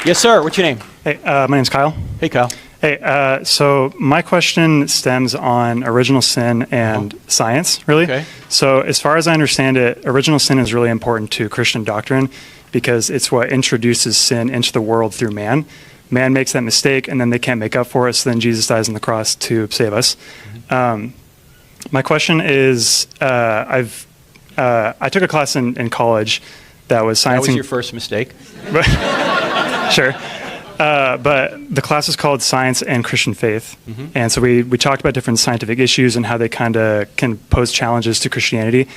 Yes, sir. What's your name? Hey, my name's Kyle. Hey, Kyle. Hey, so my question stems on original sin and science, really. Okay. So as far as I understand it, original sin is really important to Christian doctrine because it's what introduces sin into the world through man. Man makes that mistake, and then they can't make up for it, so then Jesus dies on the cross to save us. My question is, I took a class in college that was science. That was your first mistake? Sure. But the class is called Science and Christian Faith. And so we talked about different scientific issues and how they kind of can pose challenges to Christianity.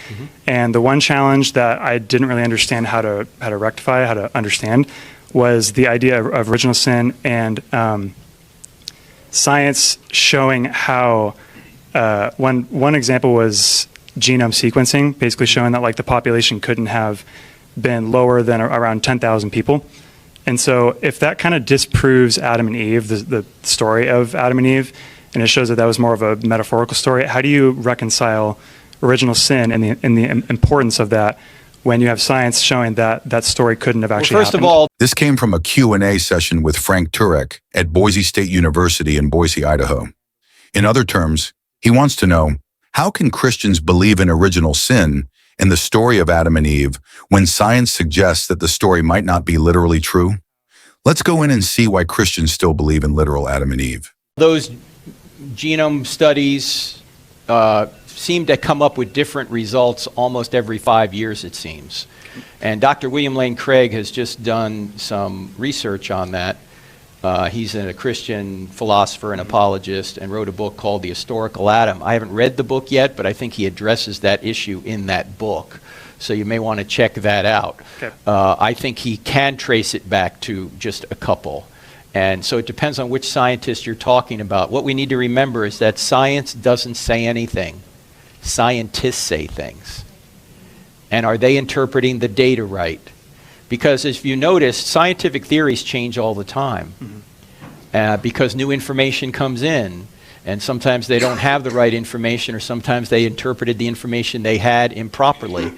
And the one challenge that I didn't really understand how to rectify, how to understand, was the idea of original sin and science showing how one example was genome sequencing, basically showing that like the population couldn't have been lower than around 10,000 people. And so if that kind of disproves Adam and Eve, the story of Adam and Eve, and it shows that that was more of a metaphorical story, how do you reconcile original sin and the importance of that when you have science showing that that story couldn't have actually happened? First of all, This came from a Q&A session with Frank Turek at Boise State University in Boise, Idaho. In other terms, he wants to know, how can Christians believe in original sin and the story of Adam and Eve when science suggests that the story might not be literally true? Let's go in and see why Christians still believe in literal Adam and Eve. those genome studies seem to come up with different results almost every 5 years, it seems. And Dr. William Lane Craig has just done some research on that. He's a Christian philosopher and apologist and wrote a book called The Historical Adam. I haven't read the book yet, but I think he addresses that issue in that book. So you may want to check that out. Okay. I think he can trace it back to just a couple. And so it depends on which scientist you're talking about. What we need to remember is that science doesn't say anything. Scientists say things. And are they interpreting the data right? Because if you notice, scientific theories change all the time because new information comes in, and sometimes they don't have the right information, or sometimes they interpreted the information they had improperly.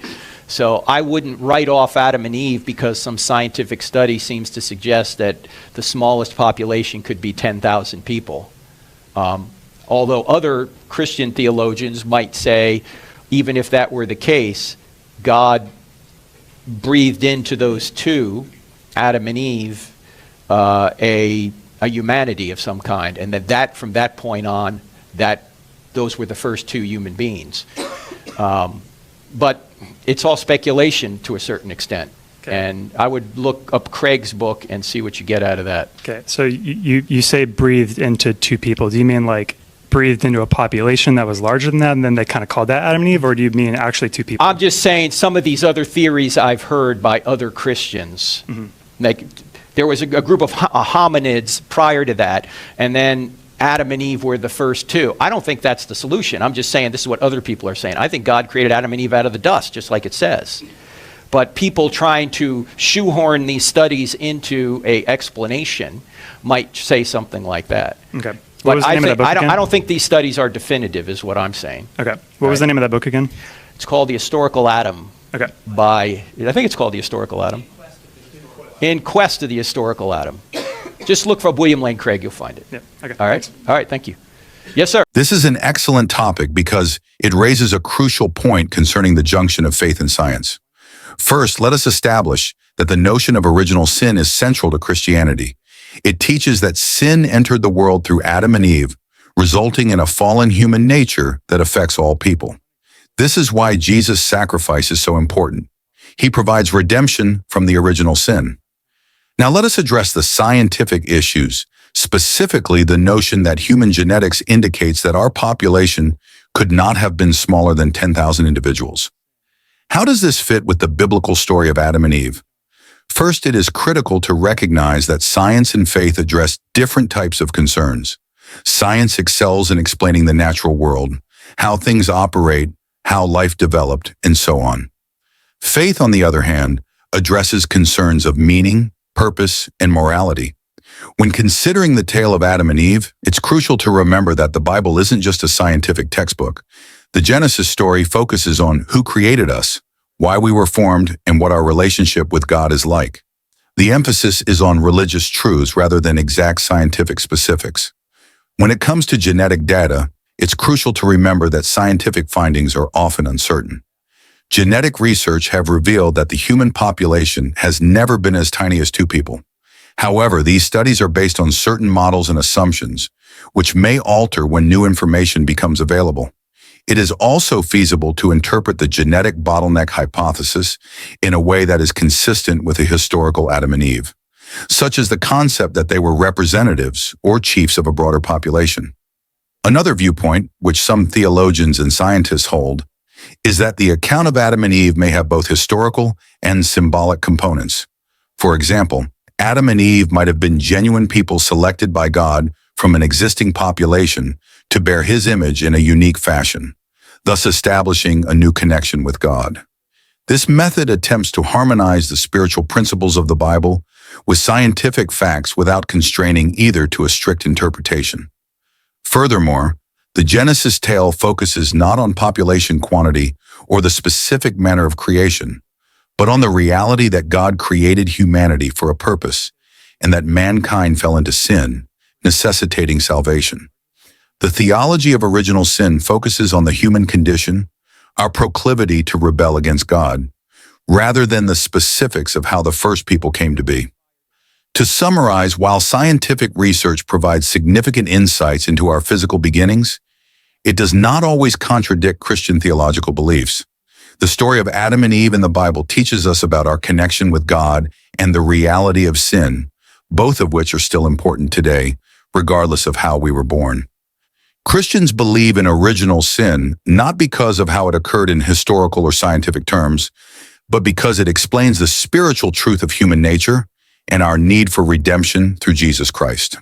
So I wouldn't write off Adam and Eve because some scientific study seems to suggest that the smallest population could be 10,000 people. Although other Christian theologians might say, even if that were the case, God breathed into those two, Adam and Eve, a humanity of some kind, and that from that point on, those were the first two human beings. But it's all speculation to a certain extent. Okay. And I would look up Craig's book and see what you get out of that. Okay, so you say breathed into two people. Do you mean like breathed into a population that was larger than that, and then they kind of called that Adam and Eve, or do you mean actually two people? I'm just saying some of these other theories I've heard by other Christians. Like there was a group of hominids prior to that, and then Adam and Eve were the first two. I don't think that's the solution. I'm just saying this is what other people are saying. I think God created Adam and Eve out of the dust, just like it says. But people trying to shoehorn these studies into an explanation might say something like that. Okay. What was the name of that book again? I don't think these studies are definitive, is what I'm saying. Okay. What was the name of that book again? It's called The Historical Adam. Okay. I think it's called The Historical Adam. In Quest of the Historical Adam. Just look for William Lane Craig, you'll find it. Yeah. Okay. All right. Thanks. All right. Thank you. Yes, sir. This is an excellent topic because it raises a crucial point concerning the junction of faith and science. First, let us establish that the notion of original sin is central to Christianity. It teaches that sin entered the world through Adam and Eve, resulting in a fallen human nature that affects all people. This is why Jesus' sacrifice is so important. He provides redemption from the original sin. Now let us address the scientific issues, specifically the notion that human genetics indicates that our population could not have been smaller than 10,000 individuals. How does this fit with the biblical story of Adam and Eve? First, it is critical to recognize that science and faith address different types of concerns. Science excels in explaining the natural world, how things operate, how life developed, and so on. Faith, on the other hand, addresses concerns of meaning, purpose, and morality. When considering the tale of Adam and Eve, it's crucial to remember that the Bible isn't just a scientific textbook. The Genesis story focuses on who created us, why we were formed, and what our relationship with God is like. The emphasis is on religious truths rather than exact scientific specifics. When it comes to genetic data, it's crucial to remember that scientific findings are often uncertain. Genetic research have revealed that the human population has never been as tiny as 2 people. However, these studies are based on certain models and assumptions, which may alter when new information becomes available. It is also feasible to interpret the genetic bottleneck hypothesis in a way that is consistent with the historical Adam and Eve, such as the concept that they were representatives or chiefs of a broader population. Another viewpoint, which some theologians and scientists hold, is that the account of Adam and Eve may have both historical and symbolic components. For example, Adam and Eve might have been genuine people selected by God from an existing population to bear his image in a unique fashion, thus establishing a new connection with God. This method attempts to harmonize the spiritual principles of the Bible with scientific facts without constraining either to a strict interpretation. Furthermore, the Genesis tale focuses not on population quantity or the specific manner of creation, but on the reality that God created humanity for a purpose and that mankind fell into sin, necessitating salvation. The theology of original sin focuses on the human condition, our proclivity to rebel against God, rather than the specifics of how the first people came to be. To summarize, while scientific research provides significant insights into our physical beginnings, it does not always contradict Christian theological beliefs. The story of Adam and Eve in the Bible teaches us about our connection with God and the reality of sin, both of which are still important today, regardless of how we were born. Christians believe in original sin not because of how it occurred in historical or scientific terms, but because it explains the spiritual truth of human nature and our need for redemption through Jesus Christ.